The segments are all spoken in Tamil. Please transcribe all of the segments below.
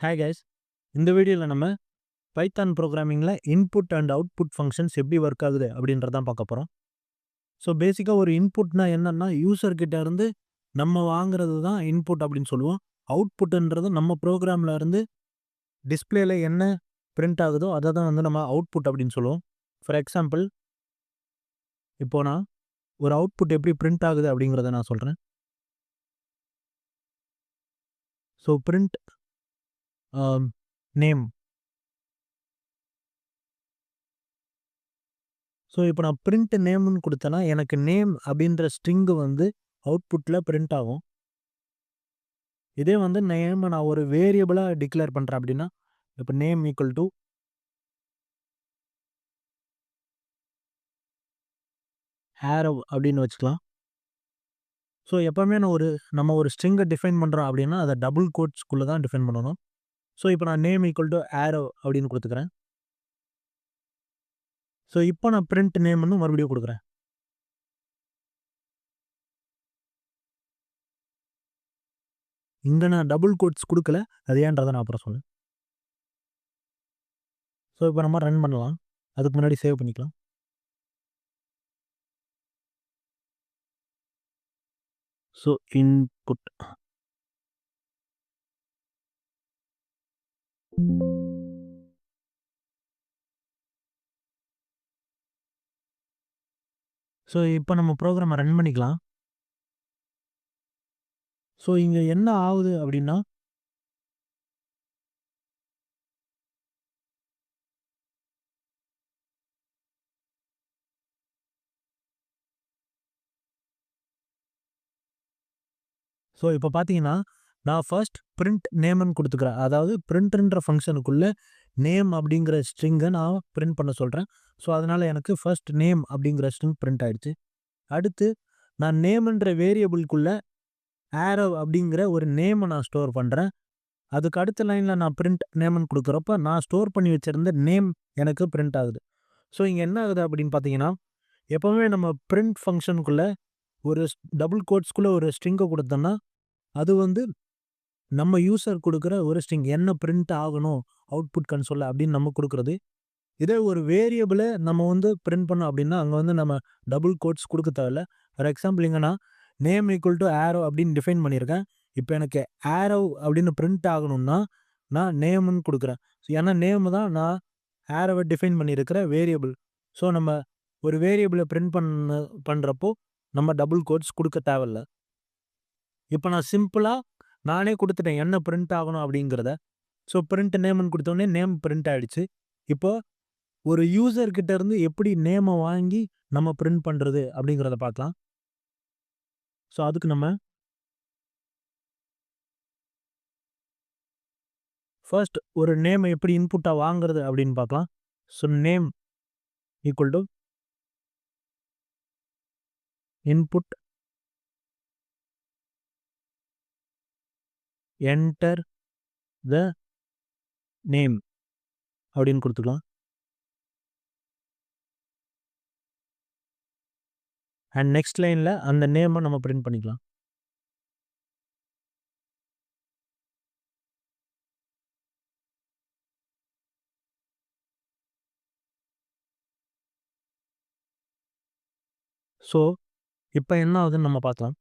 Hi guys. இந்த வீடியோவில் நம்ம பைத்தான் ப்ரோக்ராமிங்கில் இன்புட் அண்ட் அவுட்புட் ஃபங்க்ஷன்ஸ் எப்படி ஒர்க் ஆகுது அப்படின்றதான் பார்க்க போகிறோம். ஸோ பேசிக்காக ஒரு இன்புட்னா என்னன்னா யூசர்கிட்ட இருந்து நம்ம வாங்குறது தான் இன்புட் அப்படின்னு சொல்லுவோம். அவுட்புட்ன்றது நம்ம ப்ரோக்ராமில் இருந்து டிஸ்பிளேல என்ன பிரிண்ட் ஆகுதோ அதை தான் வந்து நம்ம அவுட்புட் அப்படின்னு சொல்லுவோம். ஃபார் எக்ஸாம்பிள், இப்போ நான் ஒரு அவுட்புட் எப்படி பிரிண்ட் ஆகுது அப்படிங்கிறத நான் சொல்கிறேன். So print name. ஸோ இப்போ நான் பிரிண்ட் நேம்னு கொடுத்தேன்னா எனக்கு நேம் அப்படின்ற ஸ்ட்ரிங்கு வந்து அவுட்புட்டில் பிரிண்ட் ஆகும். இதே வந்து நேமை நான் ஒரு வேரியபிளாக டிக்ளேர் பண்ணுறேன் அப்படின்னா, இப்போ நேம் ஈக்குவல் டு ஆரவ் அப்படின்னு வச்சுக்கலாம். ஸோ எப்போவுமே நம்ம ஒரு ஸ்ட்ரிங்கை டிஃபைன் பண்ணுறோம் அப்படின்னா அதை டபுள் கோட்ஸ்குள்ளே தான் டிஃபைன் பண்ணணும். ஸோ இப்போ நான் நேம் ஈக்குவல் டு ஆரவ் அப்படின்னு கொடுத்துக்கிறேன். ஸோ இப்போ நான் பிரிண்ட் நேம்னு மறுபடியும் கொடுக்குறேன். இங்கே நான் டபுள் கோட்ஸ் கொடுக்கல, அது ஏன்றதை நான் அப்புறம் சொல்லுவேன். ஸோ இப்போ நம்ம ரன் பண்ணலாம். அதுக்கு முன்னாடி சேவ் பண்ணிக்கலாம். So input. ஸோ இப்போ நம்ம ப்ரோக்ராமை ரன் பண்ணிக்கலாம். ஸோ இங்கே என்ன ஆகுது அப்படின்னா, ஸோ இப்போ பார்த்தீங்கன்னா நான் ஃபர்ஸ்ட் பிரிண்ட் நேம்னு கொடுத்துக்கிறேன். அதாவது பிரிண்ட்ன்ற ஃபங்க்ஷனுக்குள்ளே நேம் அப்படிங்கிற ஸ்ட்ரிங்கை நான் பிரிண்ட் பண்ண சொல்கிறேன். ஸோ அதனால் எனக்கு ஃபர்ஸ்ட் நேம் அப்படிங்கிற ஸ்ட்ரிங் பிரிண்ட் ஆகிடுச்சு. அடுத்து நான் நேம்ன்ற வேரியபிள்குள்ளே ஆரவ் அப்படிங்கிற ஒரு நேமை நான் ஸ்டோர் பண்ணுறேன். அதுக்கு அடுத்த லைனில் நான் பிரிண்ட் நேம்னு கொடுக்குறப்ப நான் ஸ்டோர் பண்ணி வச்சுருந்த நேம் எனக்கு பிரிண்ட் ஆகுது. ஸோ இங்கே என்ன ஆகுது அப்படின்னு பார்த்தீங்கன்னா, எப்போவுமே நம்ம பிரிண்ட் ஃபங்க்ஷனுக்குள்ளே ஒரு டபுள் கோட்ஸ்குள்ளே ஒரு ஸ்ட்ரிங்கை கொடுத்தோன்னா அது வந்து நம்ம யூசர் கொடுக்குற ஒரு ஸ்ட்ரிங் என்ன பிரிண்ட் ஆகணும் அவுட்புட் கன்சோலில் அப்படின்னு நம்ம கொடுக்குறது. இதே ஒரு வேரியபிளை நம்ம வந்து பிரிண்ட் பண்ணோம் அப்படின்னா அங்கே வந்து நம்ம டபுள் கோட்ஸ் கொடுக்க தேவையில்ல. ஃபார் எக்ஸாம்பிள் இங்கே நான் நேம் ஈக்குவல் டு ஆரோ அப்படின்னு டிஃபைன் பண்ணியிருக்கேன். இப்போ எனக்கு ஆரோ அப்படின்னு பிரிண்ட் ஆகணும்னா நான் நேம்னு கொடுக்குறேன். ஸோ ஏன்னா நேம் தான் நான் ஆரோவை டிஃபைன் பண்ணியிருக்கிற வேரியபிள். ஸோ நம்ம ஒரு வேரியபிளை பிரிண்ட் பண்ணுறப்போ நம்ம டபுள் கோட்ஸ் கொடுக்க தேவையில்ல. இப்போ நான் சிம்பிளாக நானே கொடுத்துட்டேன் என்ன பிரிண்ட் ஆகணும் அப்படிங்கிறத. ஸோ பிரிண்ட் நேம்னு கொடுத்தோடனே நேம் பிரிண்ட் ஆகிடுச்சு. இப்போ ஒரு யூசர்கிட்ட இருந்து எப்படி நேமை வாங்கி நம்ம பிரிண்ட் பண்ணுறது அப்படிங்கிறத பார்க்கலாம். ஸோ அதுக்கு நம்ம ஃபர்ஸ்ட் ஒரு நேமை எப்படி இன்புட்டாக வாங்குறது அப்படின்னு பார்க்கலாம். So name equal to input enter the name அப்படின்னு கொடுத்துக்கலாம். அண்ட் நெக்ஸ்ட் லைனில் அந்த நேமை நம்ம பிரிண்ட் பண்ணிக்கலாம். ஸோ இப்போ என்ன ஆகுதுன்னு நம்ம பார்க்கலாம்.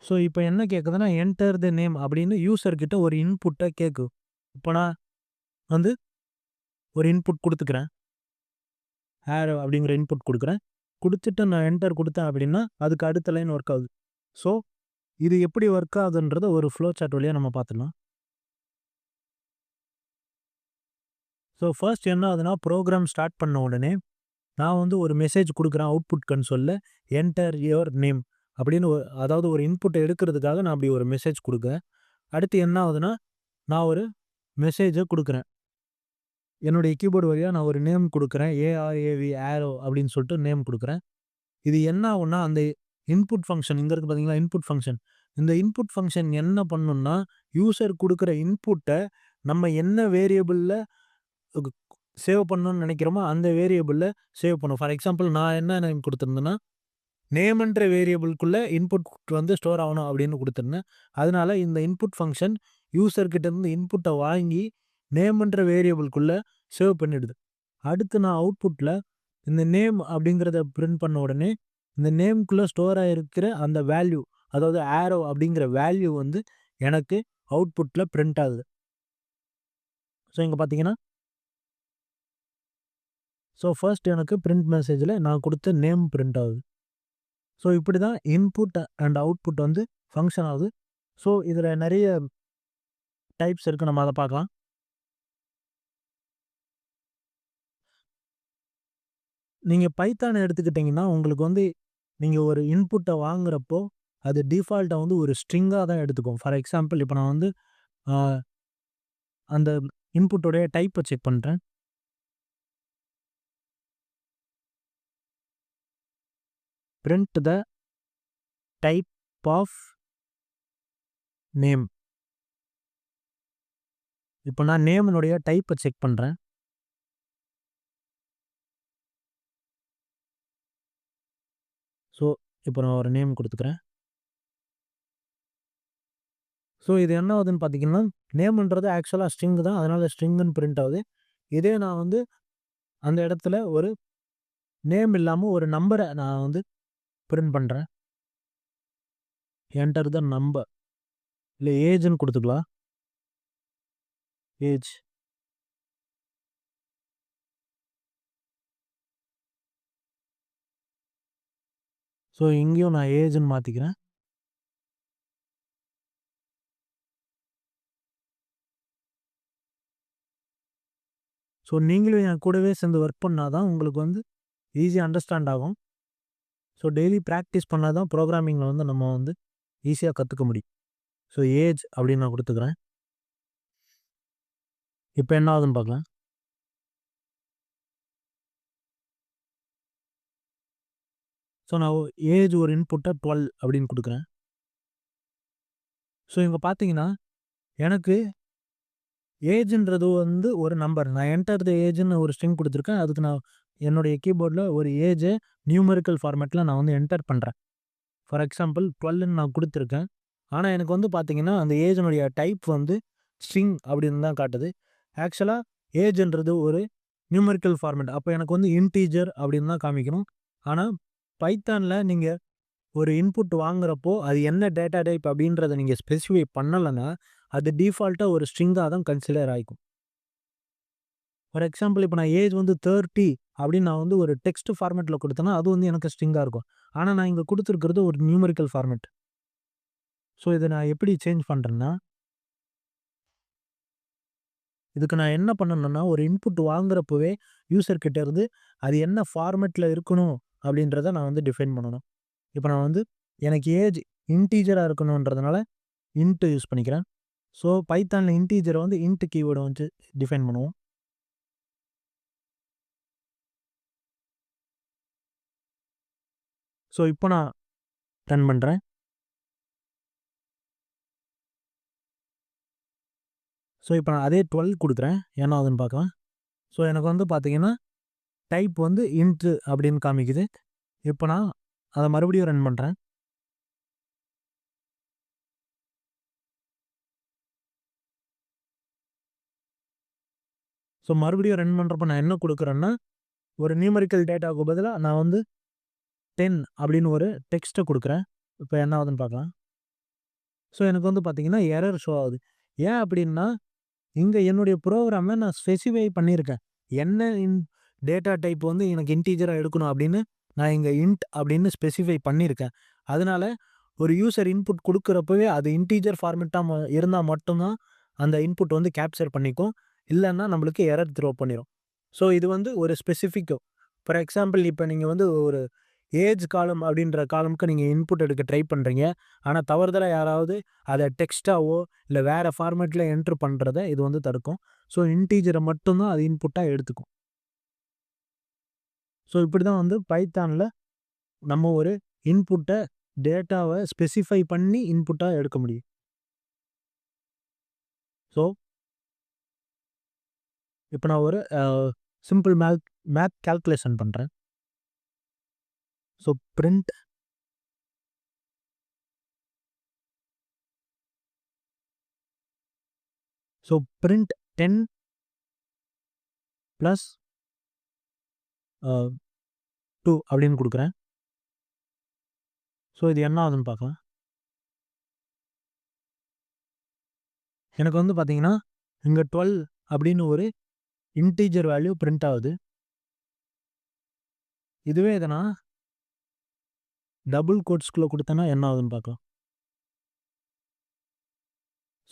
ஸோ இப்போ என்ன கேட்குதுன்னா என்டர் த நேம் அப்படின்னு யூசர்கிட்ட ஒரு இன்புட்டை கேட்கும். இப்போ நான் வந்து ஒரு இன்புட் கொடுத்துக்கிறேன். ஆரோ அப்படிங்கிற இன்புட் கொடுக்குறேன். கொடுத்துட்டு நான் என்டர் கொடுத்தேன் அப்படின்னா அதுக்கு அடுத்த லைன் ஒர்க் ஆகுது. ஸோ இது எப்படி ஒர்க் ஆகுதுன்றத ஒரு ஃப்ளோ சார்ட் வழியாக நம்ம பார்த்துக்கலாம். ஸோ ஃபர்ஸ்ட் என்ன ஆகுதுன்னா ப்ரோக்ராம் ஸ்டார்ட் பண்ண உடனே நான் வந்து ஒரு மெசேஜ் கொடுக்குறேன் அவுட்புட் கன்சோலில் என்டர் யுவர் நேம் அப்படின்னு அதாவது ஒரு இன்புட்டை எடுக்கிறதுக்காக நான் அப்படி ஒரு மெசேஜ் கொடுக்குறேன். அடுத்து என்ன ஆகுதுன்னா நான் ஒரு மெசேஜை கொடுக்குறேன். என்னுடைய கீபோர்டு வழியாக நான் ஒரு நேம் கொடுக்குறேன். ஏஆர்ஏவி ஆரோ அப்படின்னு சொல்லிட்டு நேம் கொடுக்குறேன். இது என்ன ஆகும்னா அந்த இன்புட் ஃபங்க்ஷன் இங்கே இருக்குது பார்த்தீங்களா, இன்புட் ஃபங்க்ஷன். இந்த இன்புட் ஃபங்க்ஷன் என்ன பண்ணணும்னா யூசர் கொடுக்குற இன்புட்டை நம்ம என்ன வேரியபிளில் சேவ் பண்ணணும்னு நினைக்கிறோமோ அந்த வேரியபிளில் சேவ் பண்ணும். ஃபார் எக்ஸாம்பிள் நான் என்ன நேம் கொடுத்துருந்தேன்னா நேம்ன்ற வேரியபிள்குள்ள இன்புட் வந்து ஸ்டோர் ஆகணும் அப்படின்னு குடுத்துருந்தேன். அதனால இந்த இன்புட் ஃபங்ஷன் யூசர் கிட்ட இருந்து இன்புட்ட வாங்கி நேம்ன்ற வேரியபிள்குள்ள சேவ் பண்ணிடுது. அடுத்து நான் அவுட்புட்ல இந்த நேம் அப்படிங்கிறத பிரிண்ட் பண்ண உடனே, இந்த நேம்க்குள்ள ஸ்டோர் ஆயிருக்கிற அந்த வேல்யூ, அதாவது ஆரோ அப்படிங்கிற வேல்யூ வந்து எனக்கு அவுட்புட்ல பிரிண்ட் ஆகுது. ஸோ இங்க பார்த்தீங்கன்னா, ஸோ ஃபர்ஸ்ட் எனக்கு பிரிண்ட் மெசேஜ்ல நான் குடுத்த நேம் பிரிண்ட் ஆகுது. ஸோ இப்படி தான் இன்புட் அண்ட் அவுட்புட் வந்து ஃபங்ஷன் ஆகுது. ஸோ இதில நெறைய டைப்ஸ் இருக்கு. நம்ம அத பார்க்கலாம். நீங்க பைத்தான் எடுத்துக்கிட்டீங்கன்னா, உங்களுக்கு வந்து நீங்க ஒரு இன்புட்ட வாங்குறப்போ, அது டிஃபால்ட்டா வந்து ஒரு ஸ்ட்ரிங்கா தான் எடுத்துக்கும். ஃபார் எக்ஸாம்பிள் இப்ப நான் வந்து அ அந்த இன்புட்டோடைய டைப்ப செக் பண்றேன். Print the type of name. இப்ப நான் நேம்னுடைய டைப்ப செக் பண்றேன். ஸோ, இப்ப நான் ஒரு நேம் குடுத்துக்கிறேன். ஸோ, இது என்ன ஆகுதுன்னு பார்த்தீங்கன்னா, நேம்ன்றது ஆக்சுவலா ஸ்ட்ரிங் தான். அதனால ஸ்ட்ரிங்ன்னு பிரிண்ட் ஆகுது. இதே நான் வந்து அந்த இடத்துல ஒரு நேம் இல்லாம ஒரு நம்பர நான் வந்து பிரிண்ட் பண்றேன். Enter the number. இல்ல ஏஜ்ன்னு குடுத்துக்கலாம். ஏஜ். ஸோ, இங்கேயும் நான் ஏஜ்ன்னு மாத்திக்கிறேன். ஸோ, நீங்களும் என் கூடவே சேர்ந்து ஒர்க் பண்ணா தான் உங்களுக்கு வந்து ஈஸியா அண்டர்ஸ்டாண்ட் ஆகும். ஸோ, டெய்லி பிராக்டிஸ் பண்ணா தான் புரோகிராமிங்ல வந்து நம்ம வந்து ஈஸியா கத்துக்க முடியும். ஸோ, ஏஜ் அப்படின்னு நான் குடுத்துக்கிறேன். இப்ப என்ன ஆகுதுன்னு பார்க்கலாம். ஸோ, நான் ஏஜ் ஒரு இன்புட்டா 12 அப்படின்னு குடுக்குறேன். ஸோ, இங்க பார்த்தீங்கன்னா, எனக்கு ஏஜ்ன்றது வந்து ஒரு நம்பர். நான் என்டர் த ஏஜ்ன்னு ஒரு ஸ்ட்ரிங் குடுத்துருக்கேன். அதுக்கு நான் என்னுடைய கீபோர்ட்ல ஒரு ஏஜ நியூமெரிக்கல் ஃபார்மேட்ல நான் வந்து என்டர் பண்றேன். ஃபார் எக்ஸாம்பிள் 12ன்னு நான் குடுத்துருக்கேன். ஆனா, எனக்கு வந்து பார்த்தீங்கன்னா, அந்த ஏஜ்னுடைய டைப் வந்து ஸ்ட்ரிங் அப்படின்னு தான் காட்டுது. ஆக்சுவலா ஏஜ்ன்றது ஒரு நியூமெரிக்கல் ஃபார்மேட். அப்ப எனக்கு வந்து இன்டிஜர் அப்படின்னு தான் காமிக்கணும். ஆனா, பைத்தான்ல நீங்க ஒரு இன்புட் வாங்குறப்போ, அது என்ன டேட்டா டைப் அப்படின்றத நீங்க ஸ்பெசிஃபை பண்ணலன்னா, அது டிஃபால்ட்டா ஒரு ஸ்ட்ரிங்கா தான் கன்சிடர் ஆயிக்கும். ஃபார் எக்ஸாம்பிள் இப்ப நான் ஏஜ் வந்து 30 அப்படின்னு நான் வந்து ஒரு டெக்ஸ்ட் ஃபார்மேட்ல குடுத்தேன்னா, அது வந்து எனக்கு ஸ்ட்ரிங்கா இருக்கும். ஆனா, நான் இங்க குடுத்திருக்கிறது ஒரு நியூமெரிக்கல் ஃபார்மேட். ஸோ, இத நான் எப்படி சேஞ்ச் பண்றேன்னா, இதுக்கு நான் என்ன பண்ணணும்னா, ஒரு இன்புட் வாங்குறப்பவே யூசர் கிட்ட இருந்து அது என்ன ஃபார்மேட்ல இருக்கணும் அப்படின்றத நான் வந்து டிஃபைன் பண்ணணும். இப்ப நான் வந்து எனக்கு ஏஜ் இன்டிஜரா இருக்கணுன்றதுனால இன்ட் யூஸ் பண்ணிக்கிறேன். ஸோ, பைத்தான்ல இன்டிஜர வந்து இன்ட் கீவேர்ட வந்து டிஃபைன் பண்ணுவோம். ஸோ, இப்போ நான் ரன் பண்றேன். ஸோ, இப்ப நான் அதே 12 குடுக்குறேன். என்ன ஆகுதுன்னு பார்க்கலாம். ஸோ, எனக்கு வந்து பார்த்தீங்கன்னா, டைப் வந்து இன்ட் அப்படின்னு காமிக்குது. இப்ப நான் அத மறுபடியும் ரன் பண்றேன். ஸோ, மறுபடியும் ரன் பண்றப்ப நான் என்ன குடுக்குறேன்னா, ஒரு நியூமெரிக்கல் டேட்டாவுக்கு பதிலா நான் வந்து 10 அப்படின்னு ஒரு டெக்ஸ்ட்ட குடுக்குறேன். இப்ப என்ன ஆகுதுன்னு பார்க்கலாம். ஸோ, எனக்கு வந்து பார்த்தீங்கன்னா, எரர் ஷோ ஆகுது. ஏன் அப்படின்னா, இங்க என்னுடைய புரோகிராம நான் ஸ்பெசிஃபை பண்ணியிருக்கேன். என்ன டேட்டா டைப் வந்து எனக்கு இன்டிஜரா எடுக்கணும் அப்படின்னு நான் இங்க இன்ட் அப்படின்னு ஸ்பெசிஃபை பண்ணியிருக்கேன். அதனால ஒரு யூசர் இன்புட் குடுக்குறப்பவே அது இன்டிஜர் ஃபார்மேட்டா இருந்தா மட்டும் தான் அந்த இன்புட் வந்து கேப்சர் பண்ணிக்கும். இல்லன்னா நம்மளுக்கு எரர் த்ரோ பண்ணிரும். ஸோ, இது வந்து ஒரு ஸ்பெசிஃபிக் ஃபார் எக்ஸாம்பிள் இப்ப நீங்க வந்து ஒரு ஏஜ் காலம் அப்படின்ற காலம்க்கு நீங்க இன்புட் எடுக்க ட்ரை பண்றீங்க. ஆனா தவறுதலா யாராவது அத டெக்ஸ்ட்டாவோ இல்ல வேற ஃபார்மேட்ல என்டர் பண்றத இது வந்து தடுக்கும். ஸோ, இன்டிஜர மட்டும் தான் அது இன்புட்டா எடுத்துக்கும். ஸோ, இப்படிதான் வந்து பைத்தான்ல நம்ம ஒரு இன்புட்ட டேட்டாவ ஸ்பெசிஃபை பண்ணி இன்புட்டா எடுக்க முடியும். ஸோ, இப்ப நான் ஒரு சிம்பிள் மேத் கால்குலேஷன் பண்றேன். ஸோ, பிரிண்ட் ஸோ பிரிண்ட் 10 + 2 அப்படின்னு குடுக்குறேன். ஸோ இது என்ன ஆகுதுன்னு பார்க்கலாம். எனக்கு வந்து பார்த்தீங்கன்னா, இங்க 12 அப்படின்னு ஒரு இன்டிஜர் வேல்யூ பிரிண்ட் ஆகுது. இதுவே இத நான் டபுள் கோட்ஸ்குள்ள குடுத்தேன்னா என்ன ஆகுதுன்னு பார்க்கலாம்.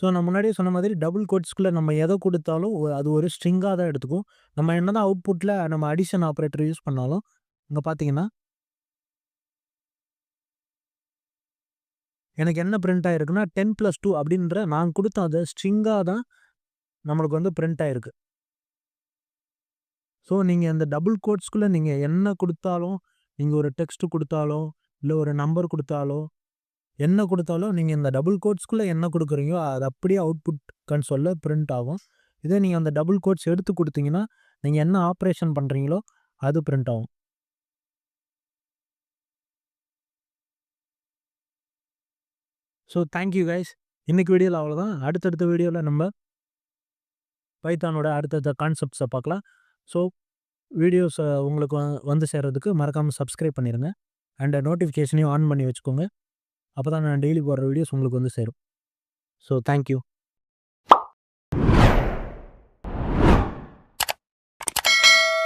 ஸோ நான் முன்னாடியே சொன்ன மாதிரி டபுள் கோட்ஸ்குள்ள நம்ம எத குடுத்தாலும் அது ஒரு ஸ்ட்ரிங்கா தான் எடுத்துக்கும். நம்ம என்னதான் அவுட்புட்ல நம்ம அடிஷன் ஆப்பரேட்டர் யூஸ் பண்ணாலும், இங்க பார்த்தீங்கன்னா எனக்கு என்ன பிரிண்ட் ஆயிருக்குன்னா 10 + 2 அப்படின்ற நான் குடுத்த அந்த ஸ்ட்ரிங்கா தான் நம்மளுக்கு வந்து பிரிண்ட் ஆயிருக்கு. ஸோ நீங்க அந்த டபுள் கோட்ஸ்குள்ள நீங்க என்ன குடுத்தாலும், நீங்க ஒரு டெக்ஸ்ட் குடுத்தாலோ, இல்ல ஒரு நம்பர் குடுத்தாலோ, என்ன குடுத்தாலும் நீங்க இந்த டபுள் கோட்ஸ்குள்ள என்ன குடுக்குறீங்களோ, அது அப்படியே அவுட்புட் கன்சோல்ல பிரிண்ட் ஆகும். இதே நீங்க அந்த டபுள் கோட்ஸ் எடுத்து குடுத்தீங்கன்னா, நீங்க என்ன ஆப்பரேஷன் பண்றீங்களோ, அது பிரிண்ட் ஆகும். So thank you guys. இன்னைக்கு வீடியோல அவ்வளோதான். அடுத்தடுத்த வீடியோல நம்ம பைத்தானோட அடுத்தடுத்த கான்செப்ட்ஸ பார்க்கலாம். ஸோ வீடியோஸ உங்களுக்கு வந்து சேர்றதுக்கு மறக்காம சப்ஸ்கிரைப் பண்ணிருங்க. அண்ட் நோட்டிஃபிகேஷனையும் ஆன் பண்ணி வச்சுக்கோங்க. அப்பதான் நான் டெய்லி போடுற வீடியோஸ் உங்களுக்கு வந்து சேரும். So thank you.